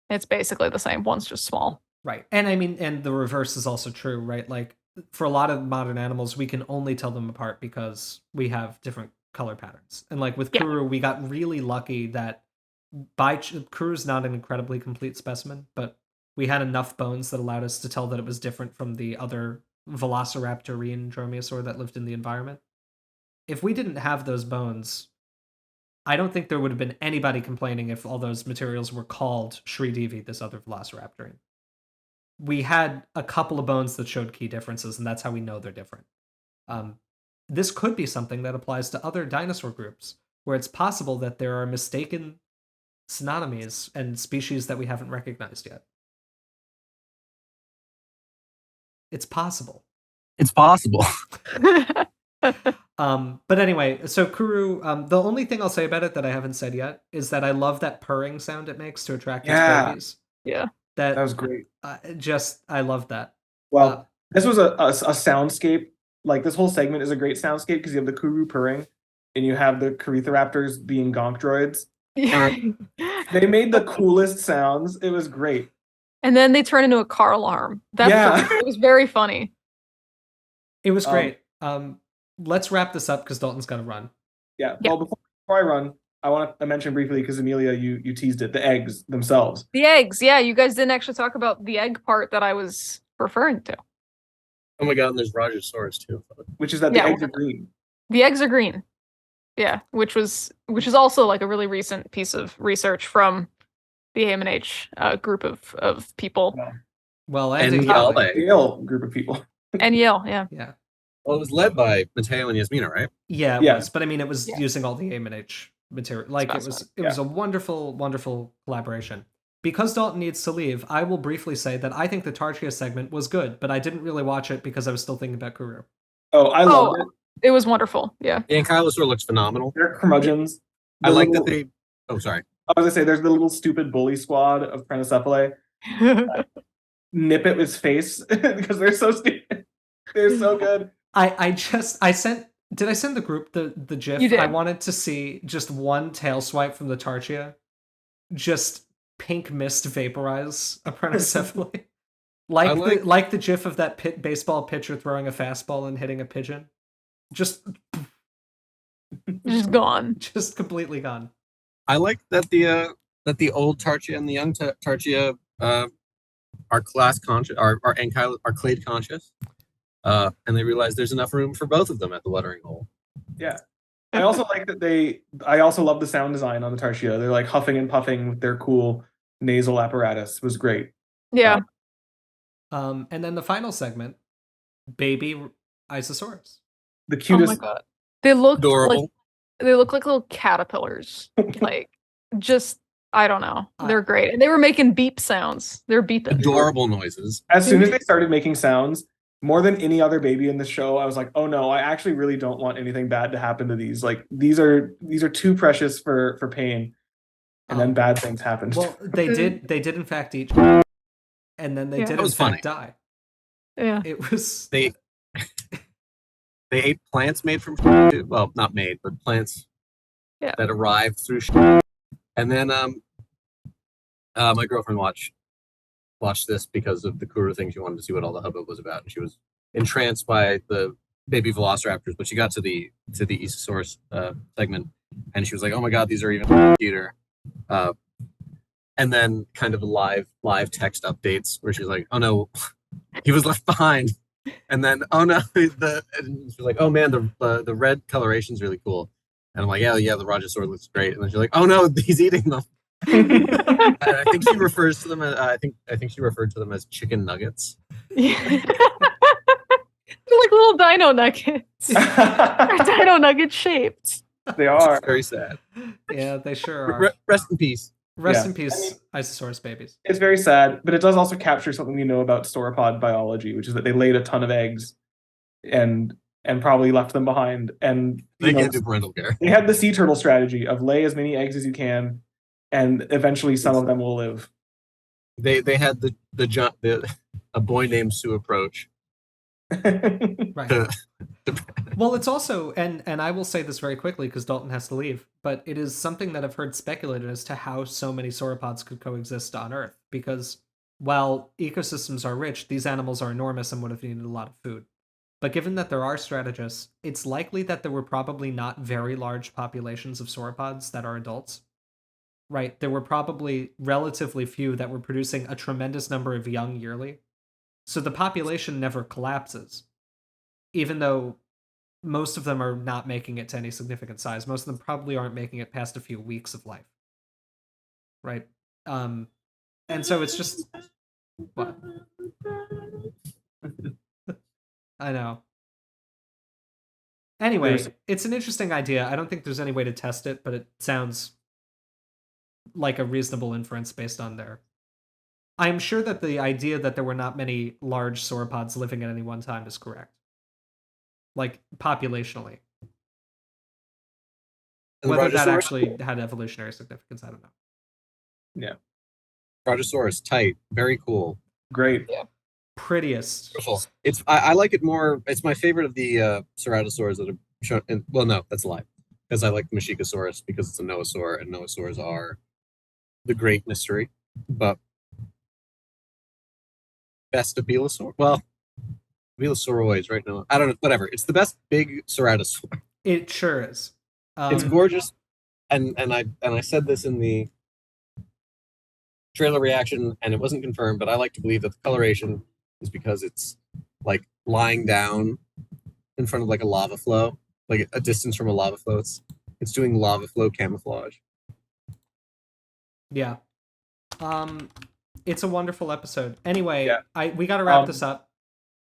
Speaker 4: it's basically the same. One's just small.
Speaker 1: Right. And I mean, and the reverse is also true, right? Like for a lot of modern animals, we can only tell them apart because we have different color patterns. And like with Kuru, we got really lucky that Kuru's not an incredibly complete specimen, but we had enough bones that allowed us to tell that it was different from the other Velociraptorine dromaeosaur that lived in the environment. If we didn't have those bones, I don't think there would have been anybody complaining if all those materials were called Shridevi, this other Velociraptorine. We had a couple of bones that showed key differences, and that's how we know they're different. This could be something that applies to other dinosaur groups, where it's possible that there are mistaken synonymies and species that we haven't recognized yet. It's possible.
Speaker 3: It's possible.
Speaker 1: But anyway, so Kuru, the only thing I'll say about it that I haven't said yet is that I love that purring sound it makes to attract its babies.
Speaker 4: Yeah.
Speaker 2: That was great.
Speaker 1: I love that.
Speaker 2: Well, this was a soundscape. Like this whole segment is a great soundscape because you have the Kuru purring and you have the Corythoraptors being gonk droids.
Speaker 4: Yeah.
Speaker 2: They made the coolest sounds. It was great.
Speaker 4: And then they turn into a car alarm. It was very funny.
Speaker 1: It was great. Let's wrap this up because Dalton's got to run.
Speaker 2: Yeah. Well, before I run, I want to mention briefly, because Amelia, you teased it, the eggs themselves.
Speaker 4: The eggs, yeah. You guys didn't actually talk about the egg part that I was referring to.
Speaker 3: Oh my god, and there's Rajasaurus too.
Speaker 2: Which is that the eggs are green.
Speaker 4: The eggs are green. Yeah, which is also like a really recent piece of research from the AMNH group of people.
Speaker 2: Yeah.
Speaker 1: Well,
Speaker 3: And
Speaker 1: and
Speaker 3: Yale.
Speaker 2: Yale group of people.
Speaker 4: And Yale, yeah.
Speaker 1: Yeah.
Speaker 3: Well, it was led by Matteo and Yasmina, right?
Speaker 1: Yeah, it
Speaker 2: Yeah.
Speaker 1: was. But I mean, it was
Speaker 4: Yeah.
Speaker 1: using all the AMNH material. Like it was
Speaker 4: Specimen.
Speaker 1: a wonderful, wonderful collaboration. Because Dalton needs to leave, I will briefly say that I think the Tarchia segment was good, but I didn't really watch it because I was still thinking about Kuru.
Speaker 2: Oh, I loved it.
Speaker 4: It was wonderful. Yeah.
Speaker 3: Yeah, and Kylosaur looks phenomenal.
Speaker 2: They're curmudgeons.
Speaker 3: I like that they. Oh, sorry.
Speaker 2: I was gonna say there's the little stupid bully squad of Prenocephale. Nip it with his face because they're so stupid. They're so good.
Speaker 1: I sent. Did I send the group the GIF?
Speaker 4: You did.
Speaker 1: I wanted to see just one tail swipe from the Tarchia, just pink mist vaporize a Prenocephale, like the GIF of that baseball pitcher throwing a fastball and hitting a pigeon, just
Speaker 4: gone.
Speaker 1: just completely gone.
Speaker 3: I like that the old Tarchia and the young Tarchia are class conscious, are clade conscious, and they realize there's enough room for both of them at the watering hole.
Speaker 2: Yeah. I also like that I also love the sound design on the Tarchia. They're like huffing and puffing with their cool nasal apparatus. It was great.
Speaker 4: Yeah.
Speaker 1: And then the final segment, baby Isisaurus.
Speaker 2: The
Speaker 4: Oh
Speaker 2: cutest.
Speaker 4: my god. They look
Speaker 3: Adorable.
Speaker 4: like little caterpillars. Like just I don't know.
Speaker 1: Uh,
Speaker 4: They're great. And they were making beep sounds. They're beeping.
Speaker 3: Adorable noises.
Speaker 2: As soon as they started making sounds, more than any other baby in the show, I was like, oh no, I actually really don't want anything bad to happen to these. Like these are too precious for pain. And then bad things happened.
Speaker 1: Well, they did in fact eat, and then they
Speaker 4: Yeah.
Speaker 1: did
Speaker 3: That
Speaker 1: in
Speaker 3: was
Speaker 1: fact
Speaker 3: funny.
Speaker 1: die.
Speaker 4: Yeah.
Speaker 1: It was
Speaker 3: They ate plants made from well, not made, but plants
Speaker 4: Yeah.
Speaker 3: that arrived through. And then my girlfriend watched this because of the Kuru thing. She wanted to see what all the hubbub was about, and she was entranced by the baby Velociraptors. But she got to the Isisaurus segment, and she was like, "Oh my god, these are even cuter." And then kind of live text updates where she's like, "Oh no, he was left behind." And then, "Oh no," and she's like, "Oh man, the red coloration's really cool." And I'm like, "Yeah, the Rajasaurus looks great." And then she's like, "Oh no, he's eating them." And I think she refers to them as I think she referred to them as chicken nuggets.
Speaker 4: Yeah. They're like little dino nuggets. They're dino nugget shaped.
Speaker 2: They are.
Speaker 3: Very sad.
Speaker 1: yeah, they sure are.
Speaker 3: Rest in peace.
Speaker 1: Rest
Speaker 2: Yeah.
Speaker 1: in peace, Isisaurus babies.
Speaker 2: It's very sad, but it does also capture something we know about sauropod biology, which is that they laid a ton of eggs and probably left them behind. And
Speaker 3: They can't do parental care.
Speaker 2: they had the sea turtle strategy of lay as many eggs as you can, and eventually some of them will live.
Speaker 3: They had a boy named Sue approach.
Speaker 1: Right.
Speaker 3: to-
Speaker 1: Well, it's also, and I will say this very quickly because Dalton has to leave, but it is something that I've heard speculated as to how so many sauropods could coexist on Earth. Because while ecosystems are rich, these animals are enormous and would have needed a lot of food. But given that there are strategists, it's likely that there were probably not very large populations of sauropods that are adults. Right? There were probably relatively few that were producing a tremendous number of young yearly. So the population never collapses. Even though most of them are not making it to any significant size. Most of them probably aren't making it past a few weeks of life. Right? And so it's just... What? I know. Anyway, it's an interesting idea. I don't think there's any way to test it, but it sounds like a reasonable inference based on their... I'm sure that the idea that there were not many large sauropods living at any one time is correct. Like, populationally.
Speaker 3: And
Speaker 1: Whether that
Speaker 3: Rajasaurus-
Speaker 1: actually had evolutionary significance, I don't know.
Speaker 3: Rajasaurus, tight, very cool.
Speaker 2: Great.
Speaker 1: Prettiest.
Speaker 3: Beautiful. I like it more. It's my favorite of the ceratosaurs that have shown. Well, no, that's a lie, because I like the Mashikasaurus because it's a noasaur, and noasaurs are the great mystery. But best of Velosaur. Well, Velociraptor right now. I don't know. Whatever. It's the best big ceratosaur.
Speaker 1: It sure is.
Speaker 3: It's gorgeous, and I said this in the trailer reaction, and it wasn't confirmed, but I like to believe that the coloration is because it's like lying down in front of like a lava flow, like a distance from a lava flow. It's doing lava flow camouflage.
Speaker 1: Yeah. It's a wonderful episode. Anyway,
Speaker 2: Yeah.
Speaker 1: we got to wrap this up.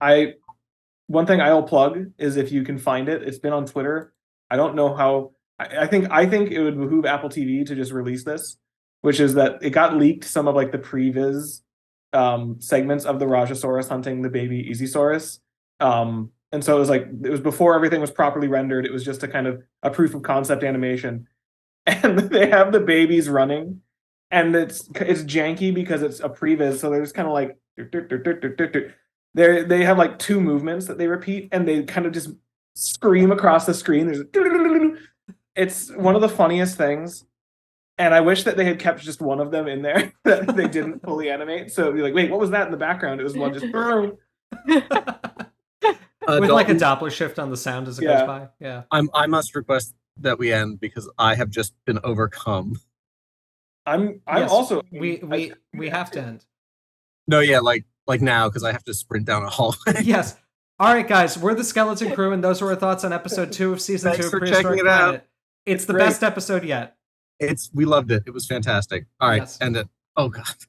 Speaker 2: One thing I'll plug is if you can find it. It's been on Twitter. I don't know how. I think it would behoove Apple TV to just release this, which is that it got leaked some of like the previs segments of the Rajasaurus hunting the baby Isisaurus. And so it was before everything was properly rendered. It was just a kind of a proof of concept animation. And they have the babies running, and it's janky because it's a previs, so they're just kind of like they have like two movements that they repeat, and they kind of just scream across the screen. It's one of the funniest things, and I wish that they had kept just one of them in there that they didn't fully animate. So it'd be like, wait, what was that in the background? It was one just
Speaker 1: with like a Doppler shift on the sound as it goes by. Yeah.
Speaker 3: I must request that we end because I have just been overcome.
Speaker 2: I'm also
Speaker 1: we have to end.
Speaker 3: No, yeah, like now because I have to sprint down a hallway.
Speaker 1: Yes. All right, guys, we're the Skeleton Crew, and those were our thoughts on episode 2 of season 2 of Prehistoric Planet. It's the best episode yet.
Speaker 3: We loved it. It was fantastic. All right, end it. Oh god.